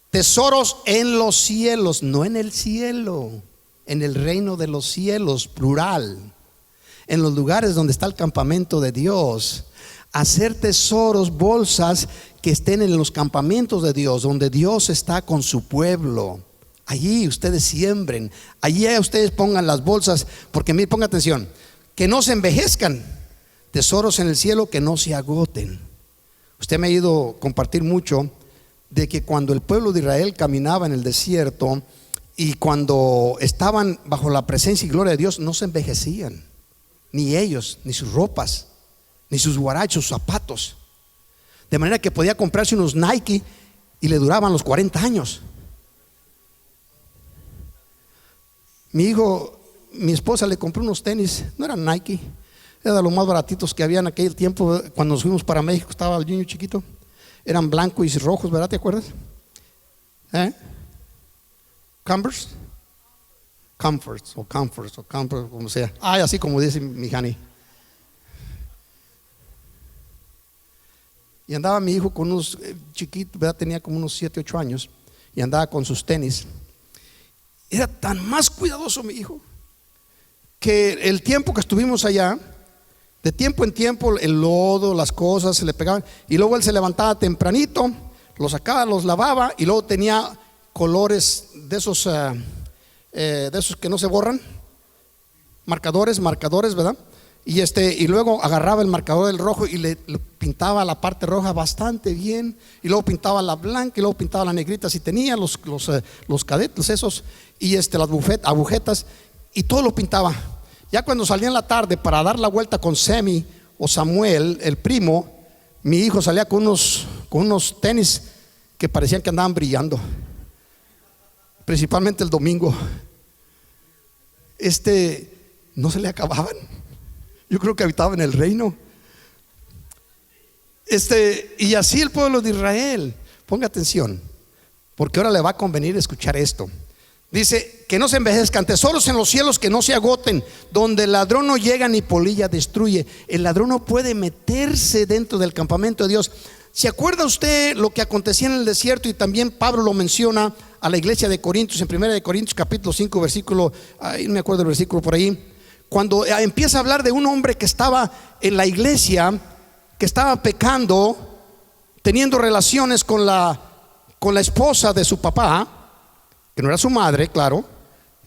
tesoros en los cielos, no en el cielo, en el reino de los cielos, plural, en los lugares donde está el campamento de Dios. Hacer tesoros, bolsas que estén en los campamentos de Dios, donde Dios está con su pueblo. Allí ustedes siembren, allí ustedes pongan las bolsas, porque mire, ponga atención, que no se envejezcan, tesoros en el cielo que no se agoten. Usted me ha ido a compartir mucho de que cuando el pueblo de Israel caminaba en el desierto y cuando estaban bajo la presencia y gloria de Dios, no se envejecían, ni ellos, ni sus ropas, ni sus guarachos, sus zapatos. De manera que podía comprarse unos Nike y le duraban los 40 años. Mi esposa le compró unos tenis, no eran Nike, era de los más baratitos que había en aquel tiempo. Cuando nos fuimos para México estaba el niño chiquito, eran blancos y rojos, ¿verdad? ¿Te acuerdas? Converse, Comforts, como sea. Así como dice mi Jani. Y andaba mi hijo con unos chiquitos, ¿verdad? Tenía como unos 7, 8 años y andaba con sus tenis. Era tan más cuidadoso mi hijo que el tiempo que estuvimos allá, de tiempo en tiempo el lodo, las cosas se le pegaban, y luego él se levantaba tempranito, los sacaba, los lavaba, y luego tenía colores de esos que no se borran, marcadores, ¿verdad? Y luego agarraba el marcador del rojo y le pintaba la parte roja bastante bien, y luego pintaba la blanca y luego pintaba la negrita si tenía los cadetes esos, y las agujetas, y todo lo pintaba. Ya cuando salía en la tarde para dar la vuelta con Semi o Samuel, el primo, mi hijo salía con unos tenis que parecían que andaban brillando, principalmente el domingo. No se le acababan. Yo creo que habitaba en el reino. Y así el pueblo de Israel. Ponga atención, porque ahora le va a convenir escuchar esto. Dice que no se envejezcan, tesoros en los cielos que no se agoten, donde el ladrón no llega ni polilla destruye. El ladrón no puede meterse dentro del campamento de Dios. ¿Se acuerda usted lo que acontecía en el desierto? Y también Pablo lo menciona a la iglesia de Corintios, en 1 de Corintios capítulo 5 versículo, no me acuerdo el versículo por ahí, cuando empieza a hablar de un hombre que estaba en la iglesia, que estaba pecando, teniendo relaciones con la esposa de su papá, que no era su madre, claro.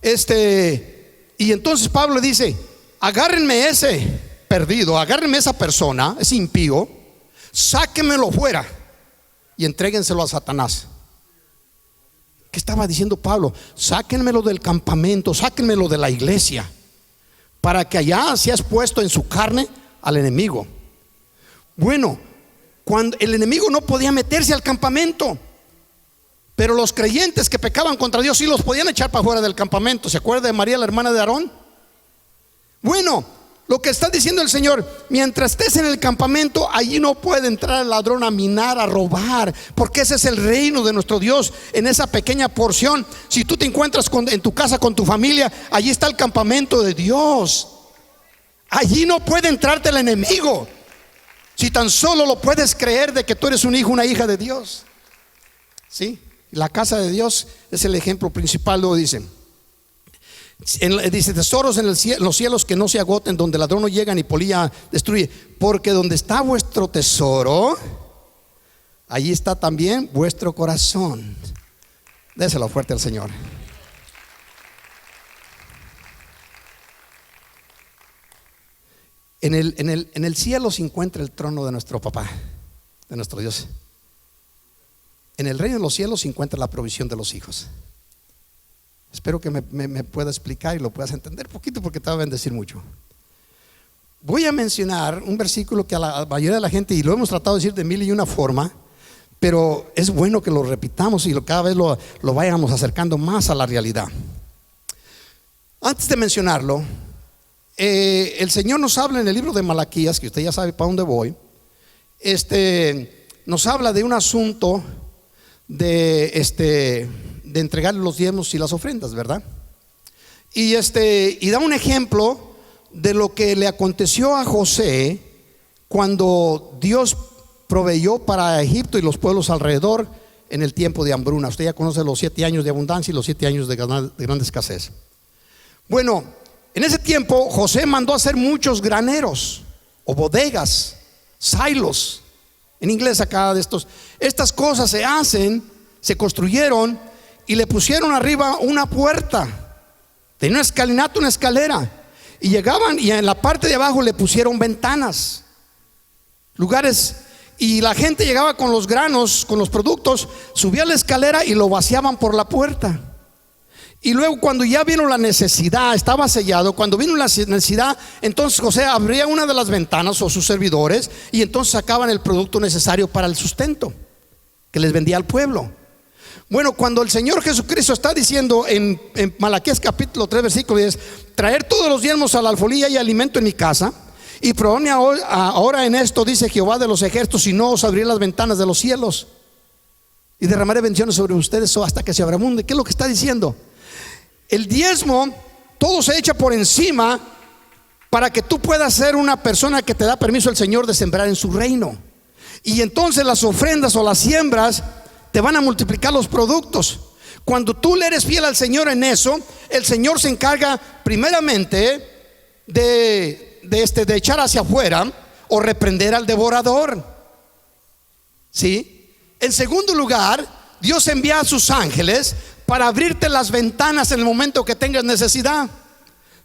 Y entonces Pablo dice: agárrenme ese perdido, agárrenme esa persona, ese impío, sáquenmelo fuera y entréguenselo a Satanás. ¿Qué estaba diciendo Pablo? Sáquenmelo del campamento, sáquenmelo de la iglesia, para que allá sea expuesto en su carne al enemigo. Bueno, cuando el enemigo no podía meterse al campamento, pero los creyentes que pecaban contra Dios sí los podían echar para fuera del campamento. ¿Se acuerda de María, la hermana de Aarón? Bueno, lo que está diciendo el Señor: mientras estés en el campamento, allí no puede entrar el ladrón a minar, a robar, porque ese es el reino de nuestro Dios. En esa pequeña porción, si tú te encuentras en tu casa con tu familia, allí está el campamento de Dios. Allí no puede entrarte el enemigo, si tan solo lo puedes creer de que tú eres un hijo, una hija de Dios. ¿Sí? La casa de Dios es el ejemplo principal. Luego dice, tesoros en los cielos que no se agoten, donde el ladrón no llega ni polilla destruye, porque donde está vuestro tesoro, allí está también vuestro corazón. Déselo fuerte al Señor. En el cielo se encuentra el trono de nuestro papá, de nuestro Dios. En el reino de los cielos se encuentra la provisión de los hijos. Espero que me pueda explicar y lo puedas entender poquito, porque te va a bendecir mucho. Voy a mencionar un versículo que a la mayoría de la gente, y lo hemos tratado de decir de mil y una forma, pero es bueno que lo repitamos y cada vez lo vayamos acercando más a la realidad. Antes de mencionarlo, el Señor nos habla en el libro de Malaquías, que usted ya sabe para dónde voy. Nos habla de un asunto de entregar los diezmos y las ofrendas, ¿verdad? Y da un ejemplo de lo que le aconteció a José cuando Dios proveyó para Egipto y los pueblos alrededor en el tiempo de hambruna. Usted ya conoce los 7 años de abundancia y los 7 años de grande escasez. Bueno, en ese tiempo José mandó a hacer muchos graneros o bodegas, silos en inglés acá de estos. Estas cosas se construyeron y le pusieron arriba una puerta. Tenía una escalinata, una escalera, y llegaban, y en la parte de abajo le pusieron ventanas, lugares, y la gente llegaba con los granos, con los productos, subía la escalera y lo vaciaban por la puerta. Y luego, cuando ya vino la necesidad, estaba sellado, cuando vino la necesidad, entonces José abría una de las ventanas, o sus servidores, y entonces sacaban el producto necesario para el sustento que les vendía al pueblo. Bueno, cuando el Señor Jesucristo está diciendo en Malaquías capítulo 3 versículo 10: traer todos los diezmos a la alfolía y alimento en mi casa, y probadme ahora en esto, dice Jehová de los ejércitos, si no os abriré las ventanas de los cielos y derramaré bendiciones sobre ustedes hasta que se abunde. ¿Qué es lo que está diciendo? El diezmo, todo se echa por encima para que tú puedas ser una persona que te da permiso el Señor de sembrar en su reino. Y entonces las ofrendas o las siembras te van a multiplicar los productos. Cuando tú le eres fiel al Señor en eso, el Señor se encarga primeramente de echar hacia afuera o reprender al devorador. ¿Sí? En segundo lugar, Dios envía a sus ángeles para abrirte las ventanas en el momento que tengas necesidad.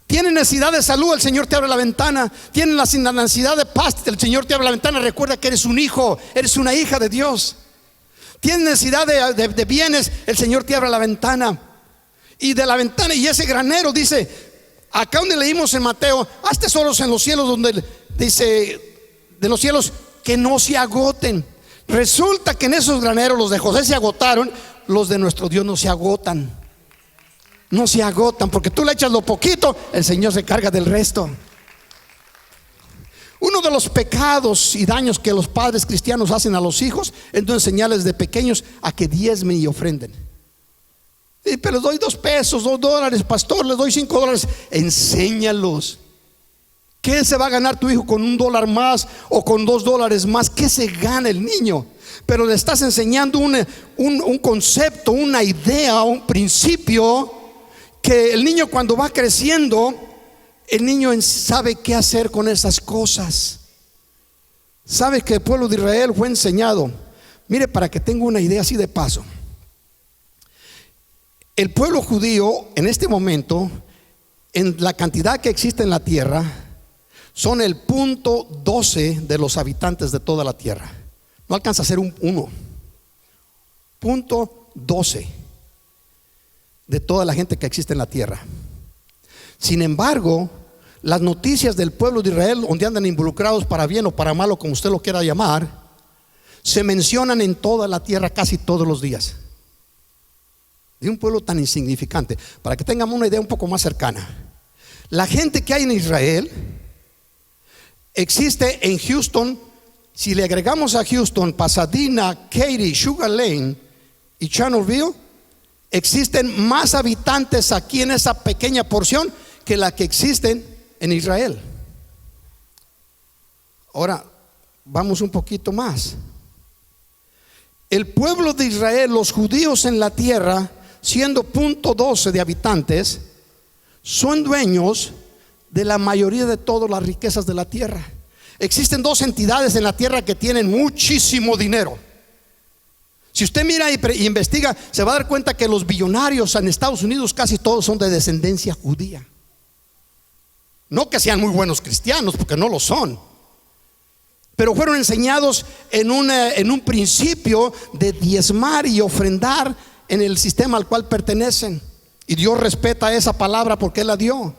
Tienes necesidad de salud, el Señor te abre la ventana. Tienes la necesidad de paz, el Señor te abre la ventana. Recuerda que eres un hijo, eres una hija de Dios. Tienes necesidad de bienes, el Señor te abre la ventana. Y de la ventana, y ese granero dice, acá donde leímos en Mateo, haz tesoros en los cielos, donde dice, de los cielos que no se agoten. Resulta que en esos graneros, los de José se agotaron, los de nuestro Dios no se agotan. No se agotan, porque tú le echas lo poquito, el Señor se carga del resto. Uno de los pecados y daños que los padres cristianos hacen a los hijos es no enseñarles de pequeños a que diezmen y ofrenden. Pero les doy 2 pesos, $2, pastor, les doy $5. Enséñalos. ¿Qué se va a ganar tu hijo con $1 más o con $2 más? ¿Qué se gana el niño? Pero le estás enseñando un concepto, una idea, un principio, que el niño cuando va creciendo, el niño sabe qué hacer con esas cosas. Sabe que el pueblo de Israel fue enseñado. Mire, para que tenga una idea así de paso, el pueblo judío en este momento, en la cantidad que existe en la tierra, son el 0.12 de los habitantes de toda la tierra. No alcanza a ser un 1. 0.12 de toda la gente que existe en la tierra. Sin embargo, las noticias del pueblo de Israel, donde andan involucrados para bien o para mal, o como usted lo quiera llamar, se mencionan en toda la tierra casi todos los días. De un pueblo tan insignificante. Para que tengamos una idea un poco más cercana, la gente que hay en Israel existe en Houston. Si le agregamos a Houston, Pasadena, Katy, Sugar Lane y Chandlerville, existen más habitantes aquí en esa pequeña porción que la que existen en Israel. Ahora vamos un poquito más. El pueblo de Israel, los judíos en la tierra, siendo 0.12 de habitantes, son dueños de la mayoría de todas las riquezas de la tierra. Existen 2 entidades en la tierra que tienen muchísimo dinero. Si usted mira y investiga, se va a dar cuenta que los billonarios en Estados Unidos casi todos son de descendencia judía. No que sean muy buenos cristianos, porque no lo son, pero fueron enseñados en un principio de diezmar y ofrendar en el sistema al cual pertenecen. Y Dios respeta esa palabra porque Él la dio.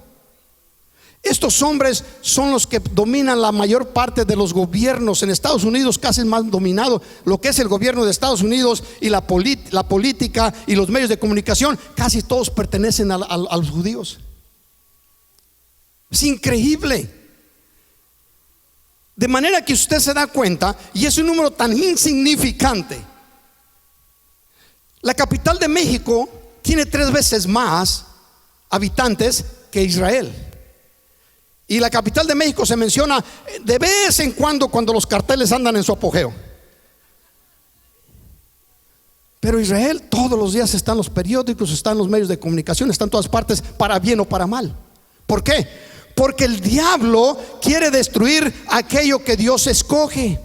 Estos hombres son los que dominan la mayor parte de los gobiernos en Estados Unidos. Casi es más dominado lo que es el gobierno de Estados Unidos y la política y los medios de comunicación. Casi todos pertenecen a los judíos. Es increíble. De manera que usted se da cuenta, y es un número tan insignificante. La capital de México tiene 3 veces más habitantes que Israel. Y la capital de México se menciona de vez en cuando los carteles andan en su apogeo. Pero Israel todos los días está en los periódicos, está en los medios de comunicación, está en todas partes, para bien o para mal. ¿Por qué? Porque el diablo quiere destruir aquello que Dios escoge.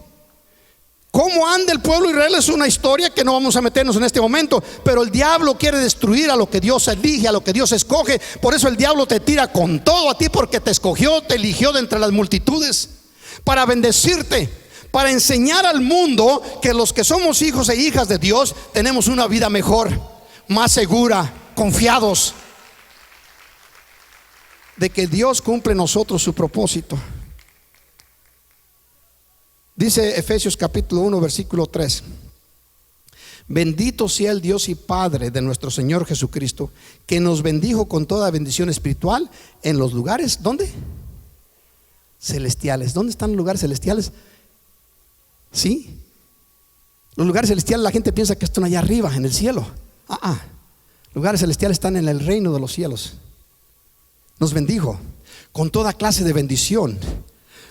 ¿Cómo anda el pueblo de Israel? Es una historia que no vamos a meternos en este momento. Pero el diablo quiere destruir a lo que Dios elige, a lo que Dios escoge. Por eso el diablo te tira con todo a ti, porque te escogió, te eligió de entre las multitudes para bendecirte, para enseñar al mundo que los que somos hijos e hijas de Dios tenemos una vida mejor, más segura, confiados de que Dios cumple en nosotros su propósito. Dice Efesios capítulo 1 versículo 3: bendito sea el Dios y Padre de nuestro Señor Jesucristo, que nos bendijo con toda bendición espiritual en los lugares, ¿dónde? Celestiales. ¿Dónde están los lugares celestiales? ¿Sí? Los lugares celestiales, la gente piensa que están allá arriba en el cielo. Lugares celestiales están en el reino de los cielos. Nos bendijo con toda clase de bendición.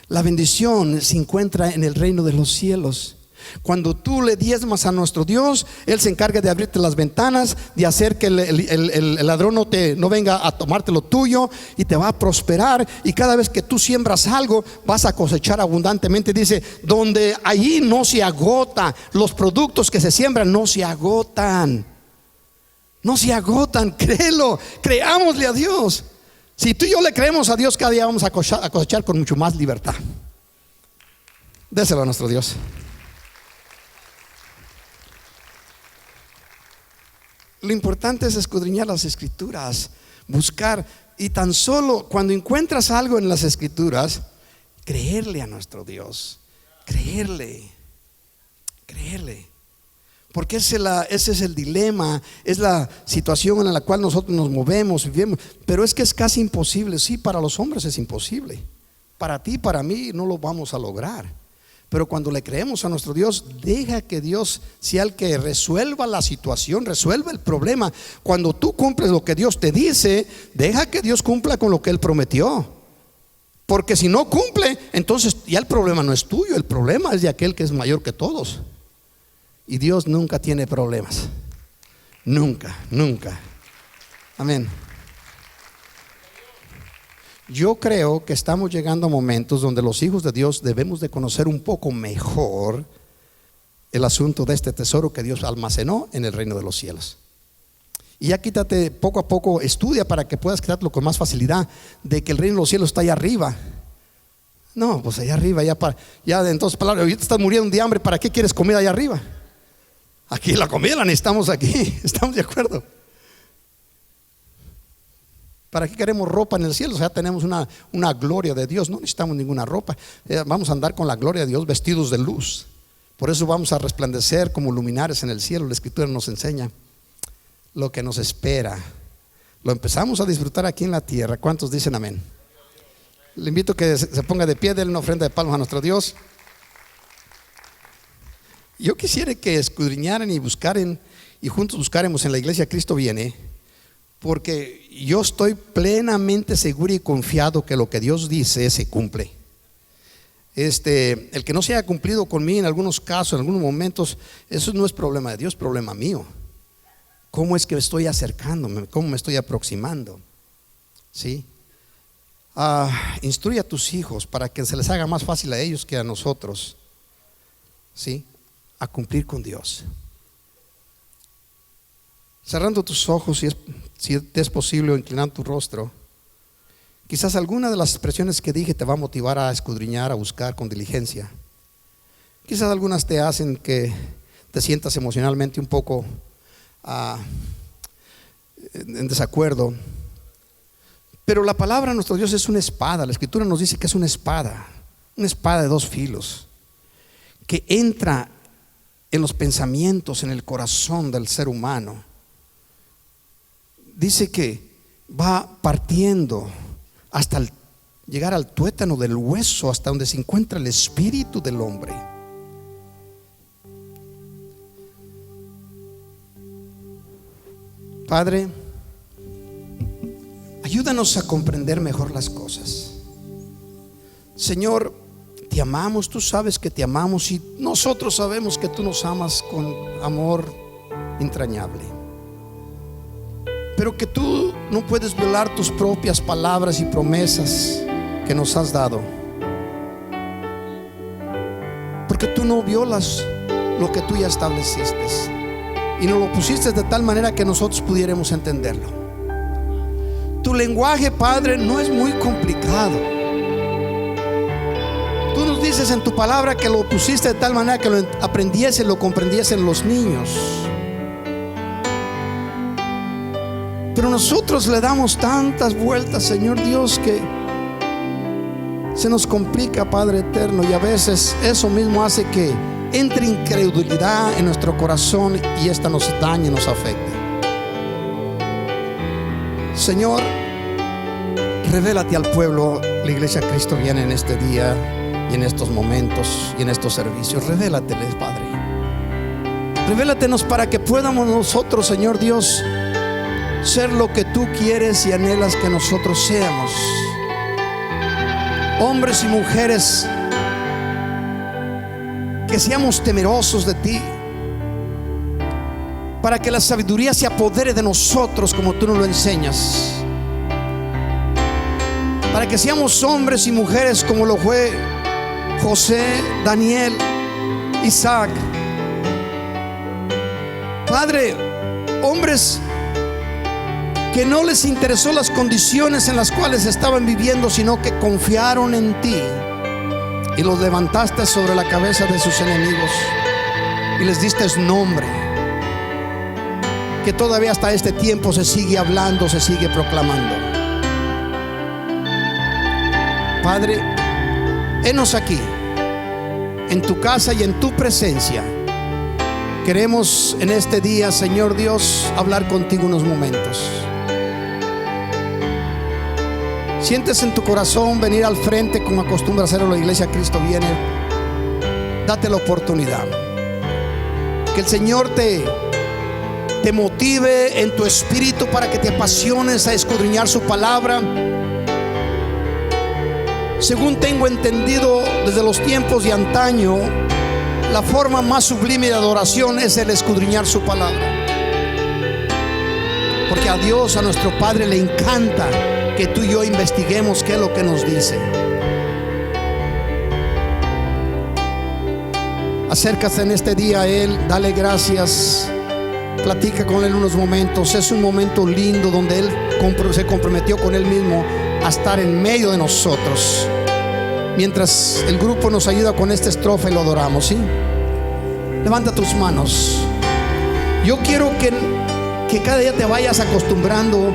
La bendición se encuentra en el reino de los cielos. Cuando tú le diezmas a nuestro Dios, Él se encarga de abrirte las ventanas, de hacer que el ladrón no venga a tomarte lo tuyo, y te va a prosperar. Y cada vez que tú siembras algo, vas a cosechar abundantemente. Dice, donde allí no se agota, los productos que se siembran no se agotan. No se agotan, créelo, creámosle a Dios. Si tú y yo le creemos a Dios, cada día vamos a cosechar con mucho más libertad. Déselo a nuestro Dios. Lo importante es escudriñar las escrituras, buscar, y tan solo cuando encuentras algo en las escrituras, creerle a nuestro Dios. Creerle. Porque ese es el dilema, es la situación en la cual nosotros nos movemos, vivimos. Pero es que es casi imposible. Sí, para los hombres es imposible. Para ti, para mí no lo vamos a lograr. Pero cuando le creemos a nuestro Dios, deja que Dios sea el que resuelva la situación, resuelva el problema. Cuando tú cumples lo que Dios te dice, deja que Dios cumpla con lo que Él prometió. Porque si no cumple, entonces ya el problema no es tuyo, el problema es de aquel que es mayor que todos. Y Dios nunca tiene problemas. Nunca, nunca. Amén. Yo creo que estamos llegando a momentos donde los hijos de Dios debemos de conocer un poco mejor el asunto de este tesoro que Dios almacenó en el reino de los cielos. Y ya quítate poco a poco, estudia para que puedas quitártelo con más facilidad de que el reino de los cielos está allá arriba. No, pues allá arriba, ya entonces, palabra, ahorita estás muriendo de hambre, ¿para qué quieres comida allá arriba? Aquí la comida la necesitamos aquí, ¿estamos de acuerdo? ¿Para qué queremos ropa en el cielo? O sea, tenemos una gloria de Dios, no necesitamos ninguna ropa. Vamos a andar con la gloria de Dios vestidos de luz. Por eso vamos a resplandecer como luminares en el cielo. La Escritura nos enseña lo que nos espera. Lo empezamos a disfrutar aquí en la tierra. ¿Cuántos dicen amén? Le invito a que se ponga de pie, denle una ofrenda de palmas a nuestro Dios. Yo quisiera que escudriñaran y buscaran y juntos buscaremos en la iglesia Cristo Viene, porque yo estoy plenamente seguro y confiado que lo que Dios dice se cumple. El que no se haya cumplido con mí en algunos casos, en algunos momentos, eso no es problema de Dios, es problema mío. ¿Cómo es que estoy acercándome? ¿Cómo me estoy aproximando? ¿Sí? Instruye a tus hijos para que se les haga más fácil a ellos que a nosotros, ¿sí? A cumplir con Dios. Cerrando tus ojos, si te es posible, o inclinando tu rostro. Quizás alguna de las expresiones que dije te va a motivar a escudriñar, a buscar con diligencia. Quizás algunas te hacen que te sientas emocionalmente un poco en desacuerdo. Pero la palabra de nuestro Dios es una espada. La Escritura nos dice que es una espada de dos filos, que entra en los pensamientos, en el corazón del ser humano. Dice que va partiendo hasta llegar al tuétano del hueso, hasta donde se encuentra el espíritu del hombre. Padre, ayúdanos a comprender mejor las cosas. Señor, te amamos, tú sabes que te amamos y nosotros sabemos que tú nos amas con amor entrañable. Pero que tú no puedes violar tus propias palabras y promesas que nos has dado, porque tú no violas lo que tú ya estableciste y nos lo pusiste de tal manera que nosotros pudiéramos entenderlo. Tu lenguaje, Padre, no es muy complicado. Tú nos dices en tu palabra que lo pusiste de tal manera que lo aprendiesen, lo comprendiesen los niños. Pero nosotros le damos tantas vueltas, Señor Dios, que se nos complica, Padre eterno, y a veces eso mismo hace que entre incredulidad en nuestro corazón y esta nos dañe, nos afecte. Señor, revélate al pueblo. La iglesia Cristo Viene en este día y en estos momentos y en estos servicios. Revélateles, Padre. Revélatenos para que podamos nosotros, Señor Dios, ser lo que tú quieres y anhelas que nosotros seamos. Hombres y mujeres que seamos temerosos de ti, para que la sabiduría se apodere de nosotros como tú nos lo enseñas, para que seamos hombres y mujeres como lo fue José, Daniel, Isaac. Padre, hombres que no les interesó las condiciones en las cuales estaban viviendo, sino que confiaron en ti y los levantaste sobre la cabeza de sus enemigos y les diste nombre, que todavía hasta este tiempo se sigue hablando, se sigue proclamando. Padre, henos aquí en tu casa y en tu presencia. Queremos en este día, Señor Dios, hablar contigo unos momentos. Sientes en tu corazón venir al frente como acostumbra hacerlo la iglesia Cristo Viene. date la oportunidad. Que el Señor te motive en tu espíritu para que te apasiones a escudriñar su palabra. Según tengo entendido desde los tiempos de antaño, la forma más sublime de adoración es el escudriñar su palabra. Porque a Dios, a nuestro Padre, le encanta que tú y yo investiguemos qué es lo que nos dice. Acércate en este día a Él, dale gracias, platica con Él unos momentos. Es un momento lindo donde Él se comprometió con Él mismo a estar en medio de nosotros. Mientras el grupo nos ayuda con esta estrofa y lo adoramos, ¿sí? Levanta tus manos. Yo quiero que cada día te vayas acostumbrando